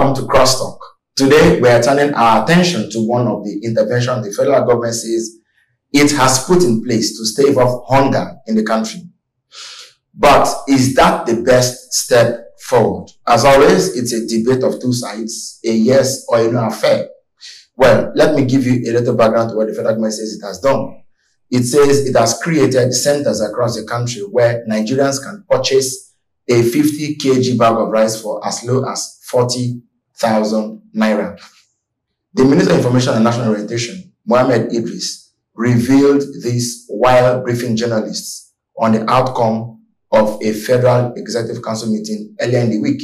welcome to Crosstalk. Today, we are turning our attention to one of the interventions the federal government says it has put in place to stave off hunger in the country. But is that the best step forward? As always, it's a debate of two sides, a yes or a no affair. Well, let me give you a little background to what the federal government says it has done. It says it has created centers across the country where Nigerians can purchase a 50 kg bag of rice for as low as 40,000 naira. The Minister of Information and National Orientation, Mohammed Idris, revealed this while briefing journalists on the outcome of a Federal Executive Council meeting earlier in the week,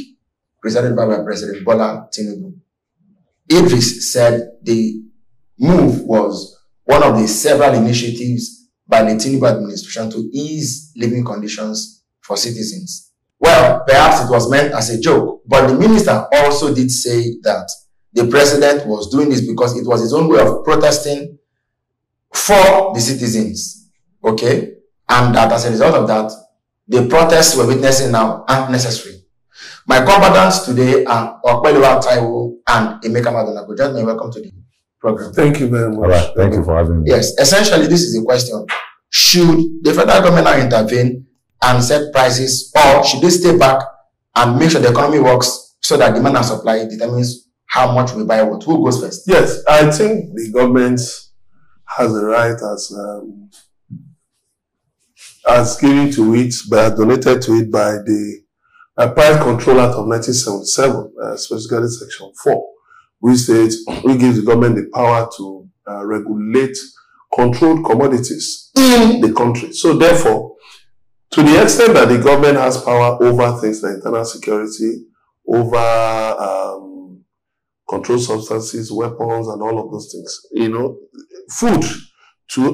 presided by President Bola Tinubu. Idris said the move was one of the several initiatives by the Tinubu administration to ease living conditions for citizens. Well, perhaps it was meant as a joke, but the minister also did say that the president was doing this because it was his own way of protesting for the citizens, okay? And that as a result of that, the protests we're witnessing now aren't necessary. My combatants today are Okpeliwa Taiwo and Emeka Madonago. Gentlemen, welcome to the program. Thank you very much. All right, thank you for having me. Yes, essentially, this is a question. Should the federal government now intervene and set prices, or should they stay back and make sure the economy works so that demand and supply determines how much we buy what? Who goes first? Yes, I think the government has the right as given to it, but donated to it by the Price Control Act of 1977, specifically Section 4, which states we give the government the power to regulate controlled commodities in the country. So therefore, to the extent that the government has power over things like internal security, over controlled substances, weapons, and all of those things, you know, food,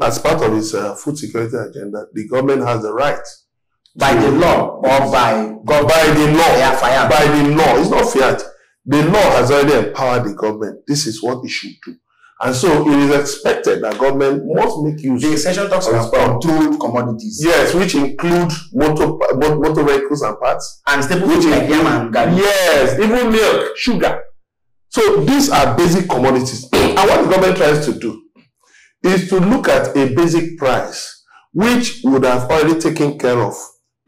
as part of its food security agenda, the government has the right. By the law or by the law? By the law. It's not fiat. The law has already empowered the government. This is what it should do. And so it is expected that government must make use of. The section talks about controlled commodities. Yes, which include motor vehicles and parts. And staples like yam and garri. Yes, even milk, sugar. So these are basic commodities. And what the government tries to do is to look at a basic price, which would have already taken care of,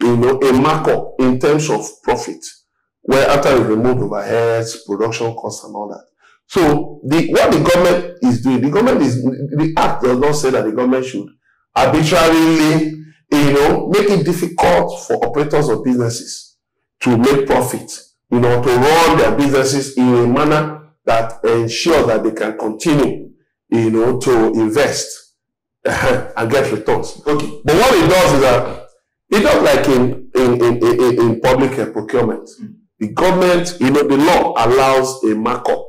you know, a markup in terms of profit, where after we remove overheads, production costs and all that. So what the government is doing, the act does not say that the government should arbitrarily, you know, make it difficult for operators of businesses to make profit, you know, to run their businesses in a manner that ensures that they can continue, you know, to invest and get returns. Okay. But what it does is that it does like in public procurement. The government, you know, the law allows a markup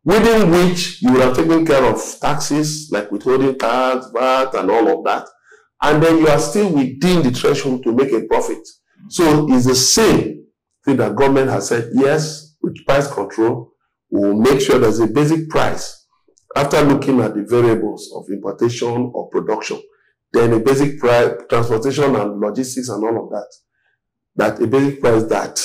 within which you would have taken care of taxes like withholding tax, VAT, and all of that, and then you are still within the threshold to make a profit. So it's the same thing that government has said. Yes, with price control, we will make sure there's a basic price after looking at the variables of importation or production. Then a basic price, transportation and logistics and all of that. That a basic price that,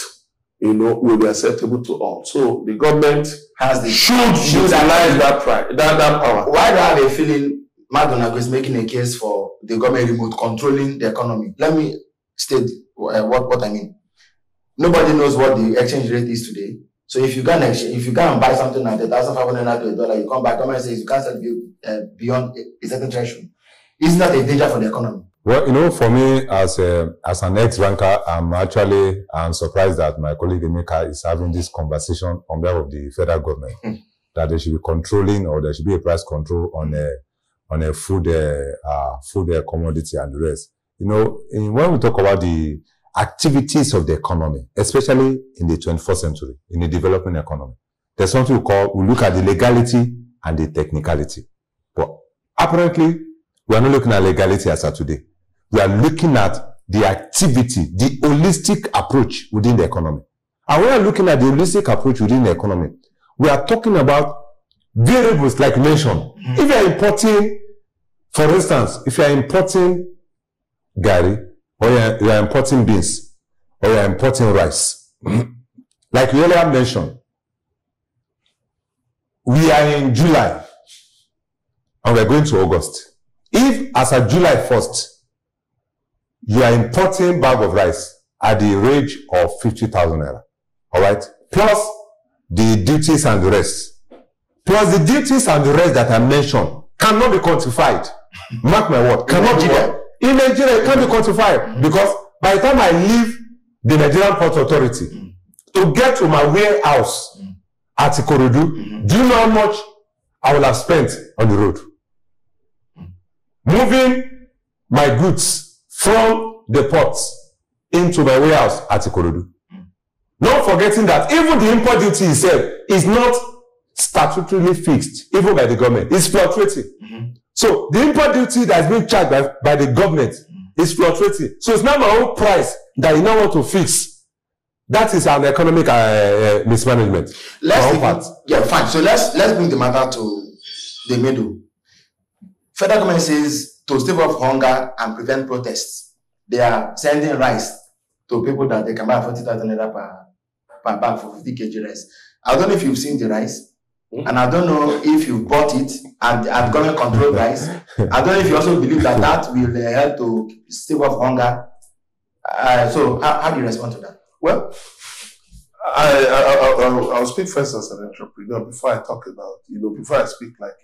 you know, will be acceptable to all. So the government should utilize that price, that power. Why do I have a feeling Madonago is making a case for the government remote controlling the economy? Let me state what I mean. Nobody knows what the exchange rate is today. So if you can buy something at 1,500 naira to $1, you come back, government says you can't sell beyond a certain threshold. Isn't that a danger for the economy? Well, you know, for me, as an ex-banker, I'm surprised that my colleague Emeka is having this conversation on behalf of the federal government, that they should be controlling, or there should be a price control on a food commodity and the rest. You know, when we talk about the activities of the economy, especially in the 21st century, in the developing economy, there's something we look at the legality and the technicality. But apparently, we are not looking at legality as of today. We are looking at the activity, the holistic approach within the economy. And when we are looking at the holistic approach within the economy, we are talking about variables like mentioned. If you are importing, for instance, if you are importing garri, or you are importing beans, or you are importing rice, like you earlier mentioned, we are in July and we're going to August. If as of July 1st, you are importing bag of rice at the range of 50,000 naira, all right, plus the duties and the rest, plus the duties and the rest that I mentioned cannot be quantified. Mark my word, cannot be. In Nigeria, it can't be quantified because by the time I leave the Nigerian Port Authority to get to my warehouse at Ikorodu, do you know how much I will have spent on the road? Moving my goods from the ports into my warehouse at Ikorodu. Not forgetting that even the import duty itself is not statutorily fixed, even by the government. It's fluctuating. So the import duty that is being charged by the government is fluctuating. So it's not my own price that you now want to fix. That is an economic mismanagement. Yeah, fine. So let's bring the matter to the middle. Federal government says to stave off hunger and prevent protests, they are sending rice to people that they can buy 40,000 naira per bag for 50 kg rice. I don't know if you've seen the rice. And I don't know if you bought it and government controlled rice. I don't know if you also believe that will help to stave off hunger. So how do you respond to that? Well, I'll speak first as an entrepreneur before I talk about, before I speak like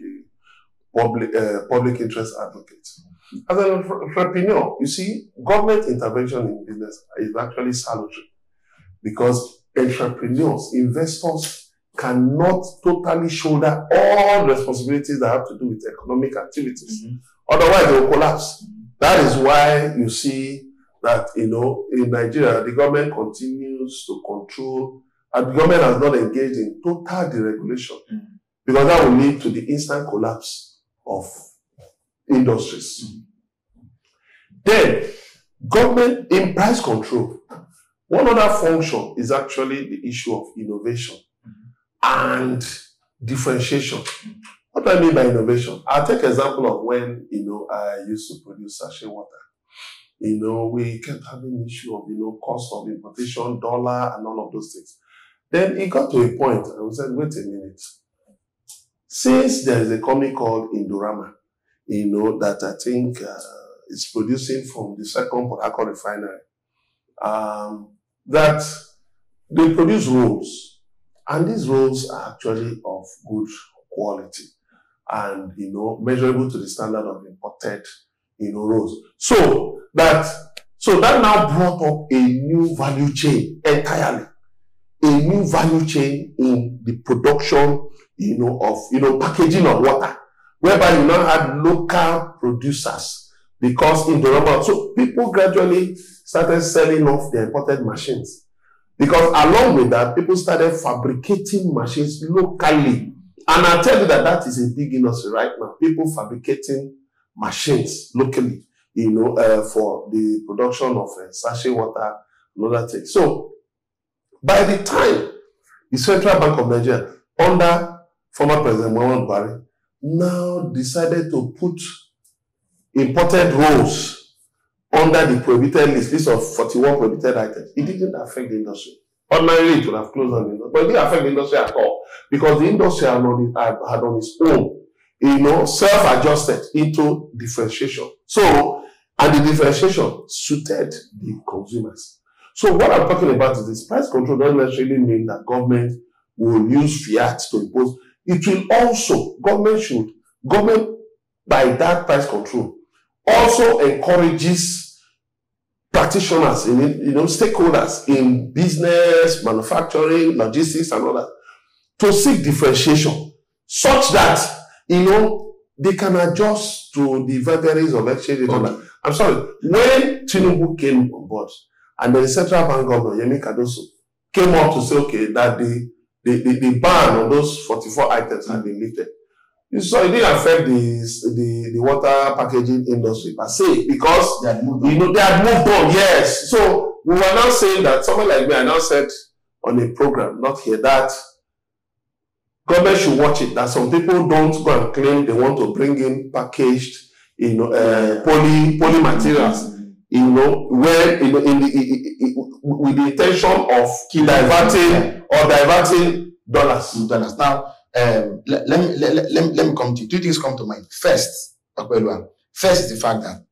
a public interest advocate. As an entrepreneur, you see, government intervention in business is actually salutary because entrepreneurs, investors, cannot totally shoulder all responsibilities that have to do with economic activities. Otherwise, they will collapse. That is why you see that, in Nigeria, the government continues to control, and the government has not engaged in total deregulation because that will lead to the instant collapse of industries. Then, government in price control. One other function is actually the issue of innovation and differentiation. What do I mean by innovation? I'll take an example of when, I used to produce sachet water. We kept having issue of, cost of importation, dollar, and all of those things. Then it got to a point, and we said, wait a minute. Since there is a company called Indorama, that I think is producing from the second Port Harcourt refinery, that they produce rolls. And these rolls are actually of good quality and, measurable to the standard of imported, rolls. So that now brought up a new value chain entirely. A new value chain in the production, of, packaging of water, whereby you now had local producers because in the Indorama, so people gradually started selling off their imported machines. Because along with that, people started fabricating machines locally. And I'll tell you that is a big industry right now. People fabricating machines locally, for the production of sachet water and other things. So, by the time the Central Bank of Nigeria, under former President Muhammadu Buhari, now decided to put imported rolls under the prohibited list of 41 prohibited items, it didn't affect the industry. Ordinarily, it would have closed on the industry, but it didn't affect the industry at all because the industry had on its own, self-adjusted into differentiation. So, and the differentiation suited the consumers. So, what I'm talking about is this price control doesn't necessarily mean that government will use fiat to impose. It will also, government by that price control, also encourages practitioners, stakeholders in business, manufacturing, logistics, and all that to seek differentiation such that, they can adjust to the vagaries of exchange. I'm sorry, when Tinubu came on board and the Central Bank Governor, Yemi Cardoso, came up to say, okay, that the ban on those 44 items had been lifted. So it didn't affect the water packaging industry per se because they had moved on. Yes. So we were now saying that someone like me, I now said on a program, not here, that government should watch it. That some people don't go and claim they want to bring in packaged, poly materials, where with the intention of diverting dollars. Now, let me come to you. Two things come to mind. First is the fact that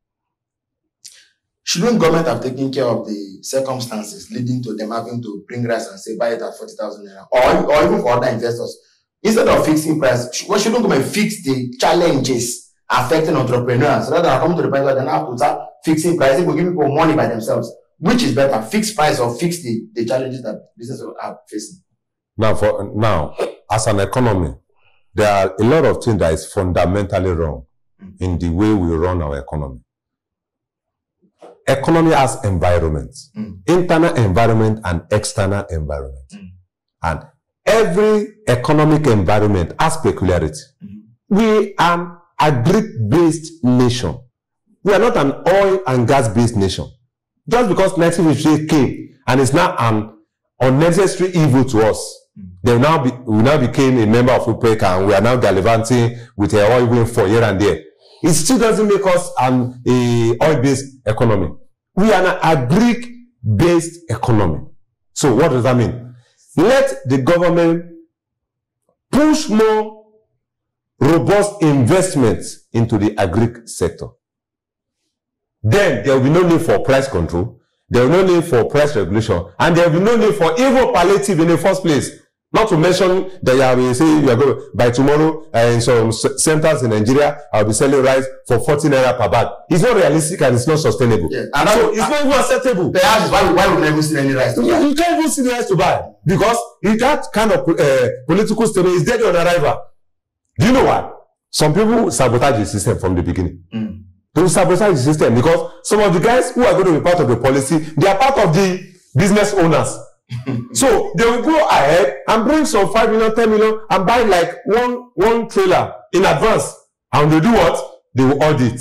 shouldn't government have taken care of the circumstances leading to them having to bring rice and say buy it at 40,000 naira, or even for other investors, instead of fixing price, why shouldn't government fix the challenges affecting entrepreneurs rather than coming to the point where they now have to start fixing price? They will give people money by themselves. Which is better, fix price or fix the challenges that businesses are facing? Now, as an economy, there are a lot of things that is fundamentally wrong in the way we run our economy. Economy has environments, internal environment and external environment. And every economic environment has peculiarity. We are an agri-based nation. We are not an oil and gas-based nation. Just because 1958 came and it's now an unnecessary evil to us, we now became a member of OPEC and we are now gallivanting with a oil win for here and there. It still doesn't make us an oil-based economy. We are an agri-based economy. So what does that mean? Let the government push more robust investments into the agri sector. Then there will be no need for price control, there will be no need for price regulation, and there will be no need for even palliative in the first place. Not to mention that you say you are going by tomorrow in some centers in Nigeria, I'll be selling rice for 14 naira per bag. It's not realistic and it's not sustainable. Yeah. And so it's not even acceptable. Perhaps why would never see any rice to buy? You can't even see the rice to buy because if that kind of political statement is dead on arrival. Do you know why? Some people sabotage the system from the beginning. They will sabotage the system because some of the guys who are going to be part of the policy, they are part of the business owners. So they will go ahead and bring some 5 million, 10 million and buy like one trailer in advance. And they do what? They will audit.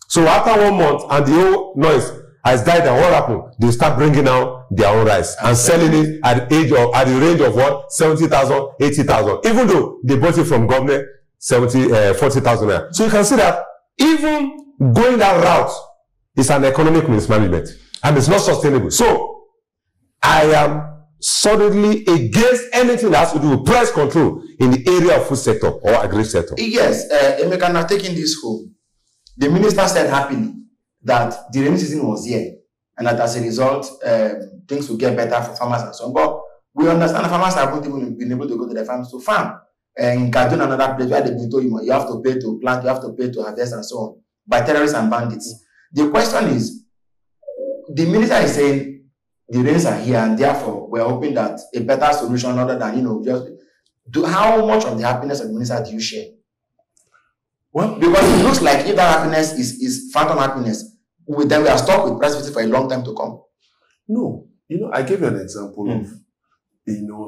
So after 1 month and the whole noise has died, and what happened? They start bringing out their own rice and selling it at the range of what? 70,000, 80,000. Even though they bought it from government 40,000. So you can see that even going that route is an economic mismanagement and it's not sustainable. So I am solidly against anything that has to do with price control in the area of food sector or agri sector. Yes, Emeka, now taking this home, the minister said happily that the rainy season was here and that as a result, things will get better for farmers and so on. But we understand farmers haven't even been able to go to their farms to farm. In Kaduna, another place where they've been told you have to pay to plant, you have to pay to harvest and so on by terrorists and bandits. The question is, the minister is saying the rains are here and therefore we're hoping that a better solution other than, just do. How much of the happiness of the minister do you share? Well, because it looks like if that happiness is phantom happiness, then we are stuck with price fixing for a long time to come. No, I gave you an example of,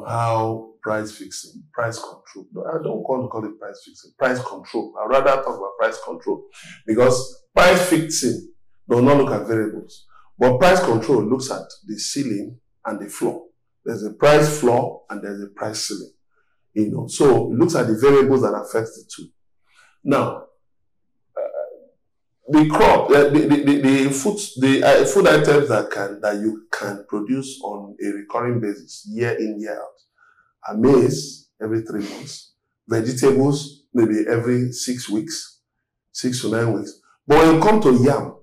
how price fixing, price control. No, I don't call it price fixing, price control. I'd rather talk about price control because price fixing does not look at variables, but price control looks at the ceiling and the floor. There's a price floor and there's a price ceiling. So it looks at the variables that affect the two. Now, the crop, the food items that you can produce on a recurring basis, year in, year out, are maize every 3 months, vegetables maybe every 6 weeks, 6 to 9 weeks. But when you come to yam,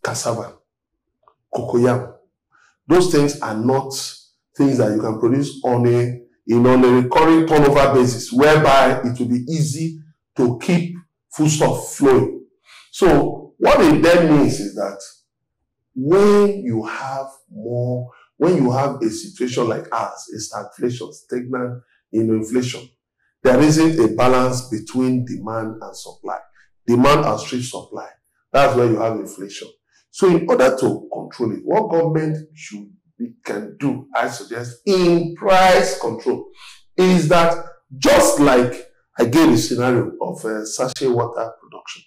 cassava, cocoyam, those things are not things that you can produce on a recurring turnover basis, whereby it will be easy to keep foodstuff flowing. So what it then means is that when you have a situation like ours, a stagflation, stagnant inflation, there isn't a balance between demand and supply. Demand outstrips supply. That's where you have inflation. So in order to control it, what government can do, I suggest, in price control, is that just like I gave a scenario of sachet water production,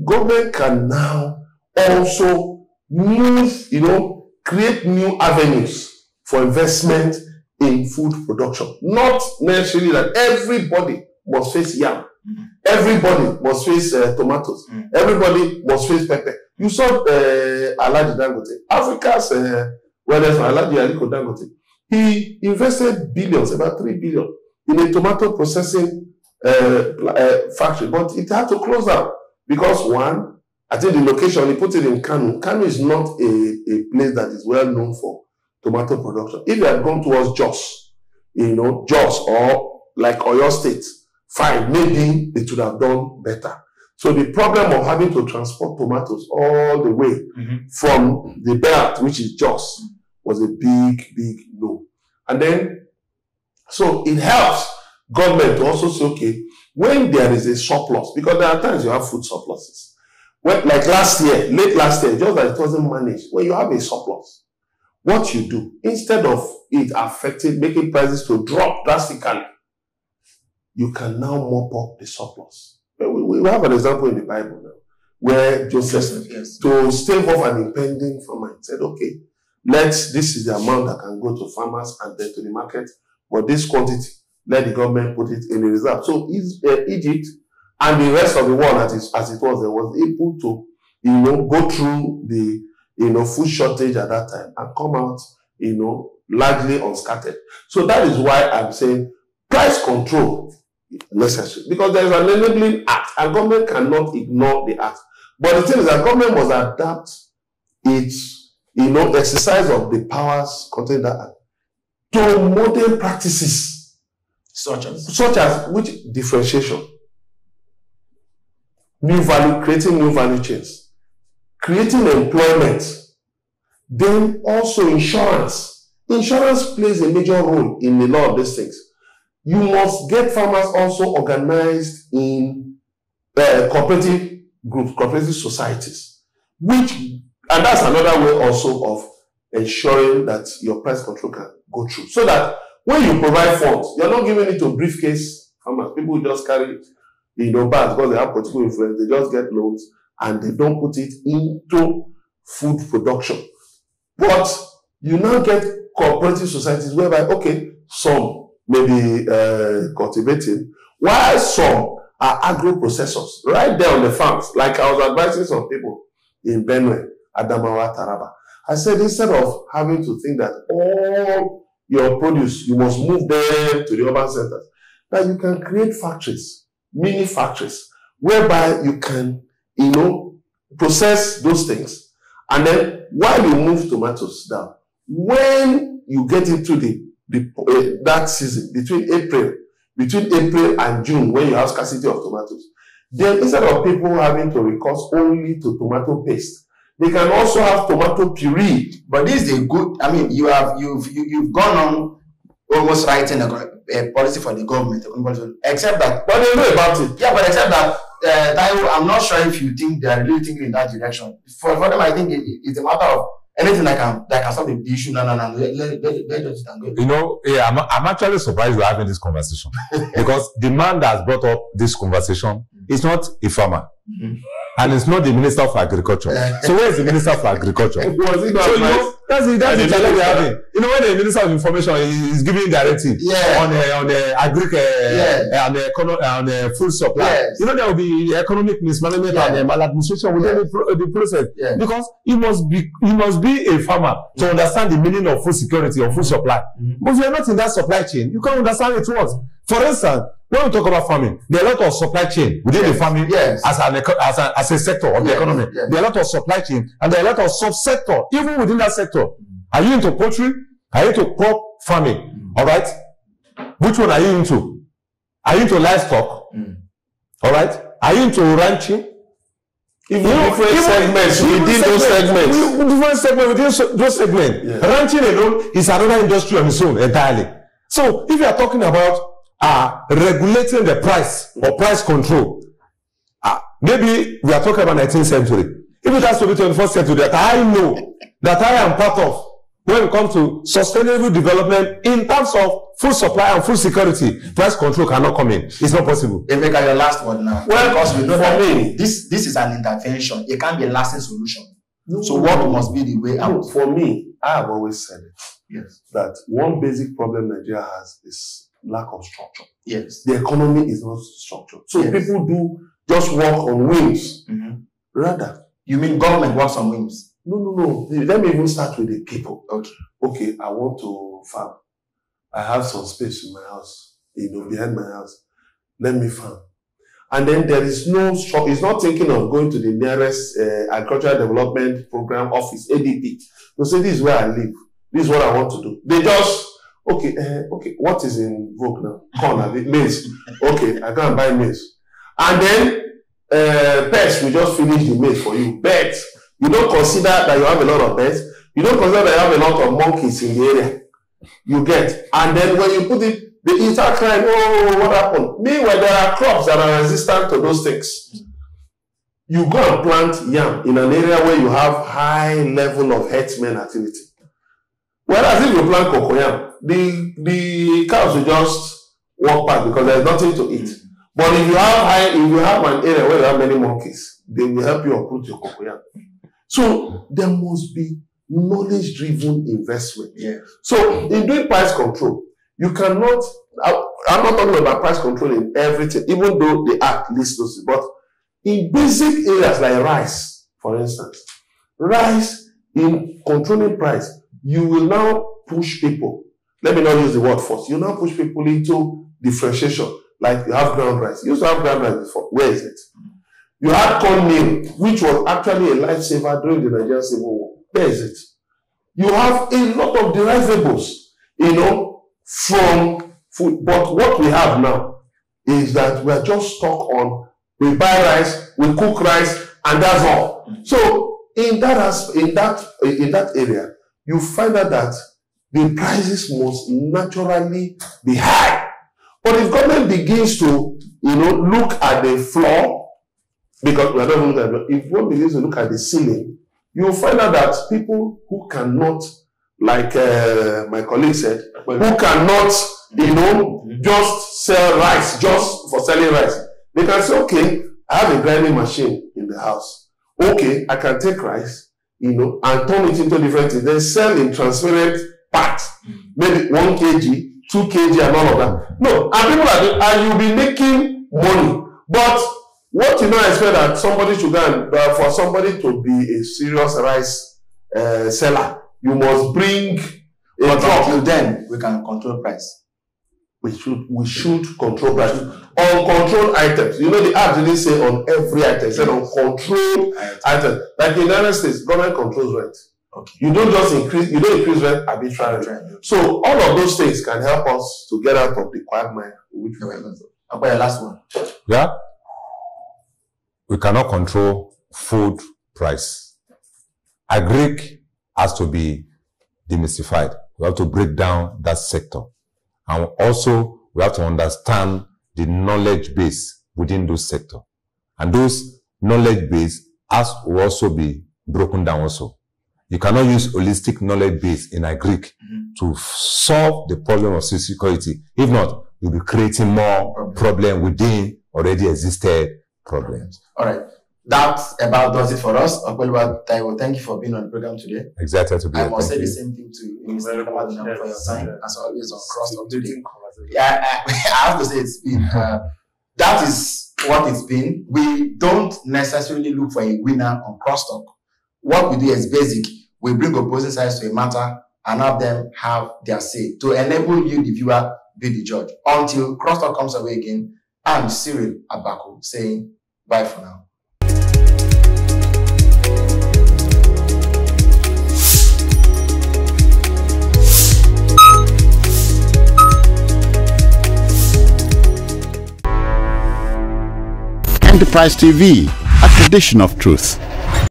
government can now also create new avenues for investment in food production. Not necessarily that everybody must face yam. Everybody must face tomatoes. Everybody must face pepper. You saw Alhaji Dangote, Africa's wellness, Alhaji Aliko Dangote. He invested billions, about 3 billion, in a tomato processing factory, but it had to close down because one, I think the location, he put it in Kano. Kano is not a place that is well known for tomato production. If you had gone towards Jos, Jos or like Oyo State, fine, maybe it would have done better. So the problem of having to transport tomatoes all the way from the belt, which is Jos, was a big no. And then, so it helps government to also say, okay, when there is a surplus, because there are times you have food surpluses. When, like last year, late last year, just that it wasn't managed, when you have a surplus, what you do, instead of it affecting, making prices to drop drastically, you can now mop up the surplus. We have an example in the Bible now, where Joseph, to stave off an impending famine, said, okay, this is the amount that can go to farmers and then to the market, but this quantity, let the government put it in a reserve. So Egypt and the rest of the world, as it was able to, go through the, food shortage at that time and come out, largely unscattered. So that is why I'm saying price control is necessary, because there is an enabling act and government cannot ignore the act. But the thing is that government must adapt its, exercise of the powers contained in that act to modern practices, such as which differentiation, creating new value chains, creating employment, then also insurance. Insurance plays a major role in a lot of these things. You must get farmers also organized in cooperative groups, cooperative societies, and that's another way also of ensuring that your price control can go through. So that when you provide funds, you're not giving it to briefcase farmers. People who just carry it, bags because they have political influence. They just get loans and they don't put it into food production. But you now get cooperative societies whereby, okay, some may be cultivating, while some are agro-processors right there on the farms. Like I was advising some people in Benue, Adamawa, Taraba. I said, instead of having to think that all your produce, you must move them to the urban centers, that you can create factories, mini factories, whereby you can, process those things. And then while you move tomatoes down, when you get into that season, between April and June, when you have scarcity of tomatoes, then instead of people having to recourse only to tomato paste, they can also have tomato puree. But this is a good, you've gone on almost writing a policy for the government, except that, but they know about it. Yeah, but except that, I'm not sure if you think they are really thinking in that direction. For them, I think it's a matter of anything that can solve the issue. No, let us go. I'm actually surprised we're having this conversation because the man that brought up this conversation is not a farmer. And it's not the Minister of Agriculture. So where is the Minister of Agriculture? That's the challenge we're having. When the Minister of Information is giving directive on the food supply, there will be economic mismanagement and maladministration within the process. Because you must be a farmer to understand the meaning of food security or food supply. But if you're not in that supply chain, you can't understand it once. For instance, when we talk about farming, there are a lot of supply chain within the farming as a sector of the economy. There are a lot of supply chain and there are a lot of sub-sector, even within that sector. Are you into poultry? Are you into crop farming? All right. Which one are you into? Are you into livestock? All right. Are you into ranching? Different segments within those segments. Different segments within those segments. Ranching alone is another industry on its own entirely. So if you are talking about regulating the price or price control, maybe we are talking about 19th century. If it has to be 21st century, that I know that I am part of when it comes to sustainable development in terms of food supply and food security, price control cannot come in. It's not possible. Emeka, your last word now. Well, because we know for me, this is an intervention. It can't be a lasting solution. So what must be the way out? For me, I have always said it. Yes. That one basic problem Nigeria has is lack of structure. Yes. The economy is not structured. So people do just work on whims. Rather. You mean government works on whims? No. Let me even start with the people. Okay, I want to farm. I have some space in my house. behind my house. Let me farm. And then there is no shop. He's not thinking of going to the nearest agricultural development program office, ADP. To say, this is where I live. This is what I want to do. They just, okay, what is in vogue now? Corn, maize. Okay, I go and buy maize. And then pets will just finish the maize for you. Pets. You don't consider that you have a lot of pets. You don't consider that you have a lot of monkeys in the area. You get. And then when you put it, they start crying, oh, what happened? Meanwhile, there are crops that are resistant to those things. You go and plant yam in an area where you have high level of herdsmen activity. Whereas if you plant cocoyam, the cows will just walk back because there's nothing to eat. But if you have an area where you have many monkeys, they will help you uproot your cocoyam. So there must be knowledge-driven investment. Yeah. So in doing price control, you cannot, I'm not talking about price control in everything, even though the act lists those, but in basic areas like rice, for instance, rice, in controlling price, you will now push people. Let me not use the word force. You now push people into differentiation. Like you have ground rice. You used to have ground rice before. Where is it? You had cornmeal, which was actually a lifesaver during the Nigerian Civil War. Where is it? You have a lot of derivables, from food. But what we have now is that we are just stuck on, we buy rice, we cook rice, and that's all. So in that area, you find out that the prices must naturally be high. But if government begins to, look at the floor, because we are not looking at, if one begins to look at the ceiling, you will find out that people who cannot, like my colleague said, who cannot, just sell rice, just for selling rice. They can say, okay, I have a grinding machine in the house. Okay, I can take rice, and turn it into different things, then sell in transparent parts, maybe 1 kg, 2 kg, and all of that. No, and people are doing, and you'll be making money. But what you not expect that somebody should go and, for somebody to be a serious rice seller, you must bring a drop. Until then, we can control price. We should control price. On controlled items. The act didn't say on every item. It said on controlled items. Like in the United States, government controls rent. Okay. You don't increase rent arbitrarily. So all of those things can help us to get out of the quagmire. About your last one. Yeah. We cannot control food price. Agric has to be demystified. We have to break down that sector. And also, we have to understand the knowledge base within those sector. And those knowledge base has to also be broken down also. You cannot use holistic knowledge base in agric to solve the problem of security. If not, you'll be creating more problem within already existed problems. All right. That about does it for us. Taiwo, thank you for being on the program today. Excited to be here. I must say the same thing to Mr. Kamadina for your time, as always, on Crosstalk today. I have to say it's been, that is what it's been. We don't necessarily look for a winner on Crosstalk. What we do is basic. We bring opposing sides to a matter and have them have their say to enable you, the viewer, be the judge. Until Crosstalk comes away again, I'm Cyril Abaku saying bye for now. Enterprise TV, a tradition of truth.